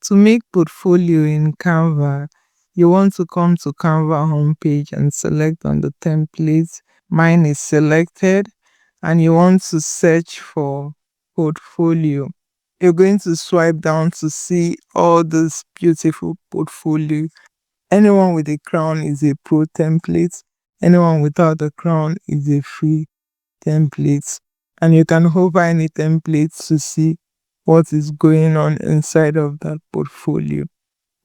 To make portfolio in Canva, you want to come to Canva homepage and select on the template. Mine is selected, and you want to search for portfolio. You're going to swipe down to see all this beautiful portfolio. Anyone with a crown is a pro template. Anyone without a crown is a free template. And you can hover any template to see what is going on inside of that portfolio.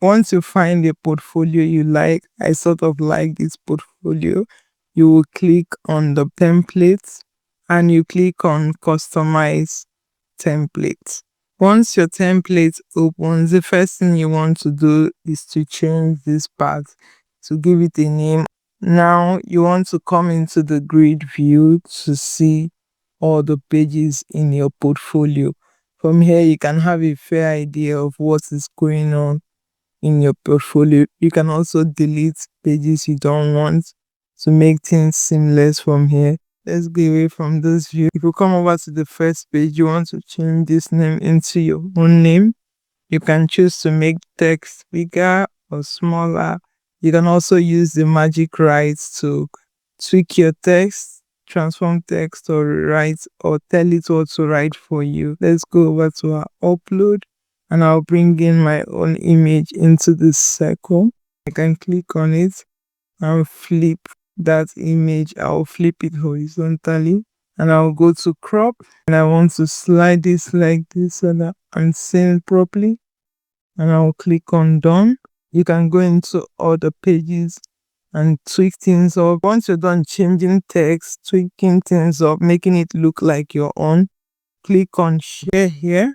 Once you find a portfolio you like, I sort of like this portfolio, you will click on the templates and you click on customize templates. Once your template opens, the first thing you want to do is to change this part, to give it a name. Now you want to come into the grid view to see all the pages in your portfolio. From here, you can have a fair idea of what is going on in your portfolio. You can also delete pages you don't want to make things seamless from here. Let's go away from this view. If you come over to the first page, you want to change this name into your own name. You can choose to make text bigger or smaller. You can also use the magic rights to tweak your text, transform text, or write, or tell it what to write for you. Let's go over to our upload, and I'll bring in my own image into this circle. I can click on it and flip that image. I'll flip it horizontally, and I'll go to crop, and I want to slide this like this so that I'm seeing it properly, and I'll click on done. You can go into other pages and tweak things up. Once you're done changing text, tweaking things up, making it look like your own, click on share here.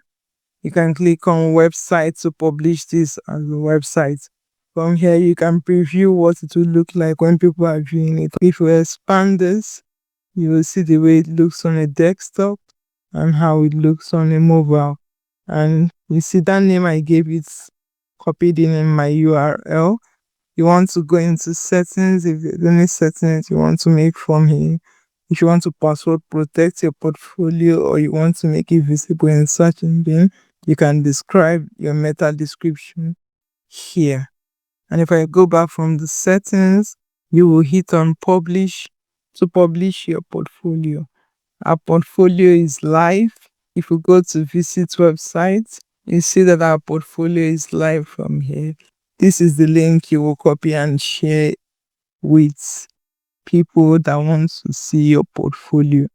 You can click on website to publish this as a website. From here, you can preview what it will look like when people are viewing it. If you expand this, you will see the way it looks on a desktop and how it looks on a mobile. And you see that name I gave it copied in my URL. You want to go into settings. If there's any settings you want to make from here, if you want to password protect your portfolio or you want to make it visible in search engine, you can describe your meta description here. And if I go back from the settings, you will hit on publish to publish your portfolio. Our portfolio is live. If you go to visit website, you see that our portfolio is live from here. This is the link you will copy and share with people that want to see your portfolio.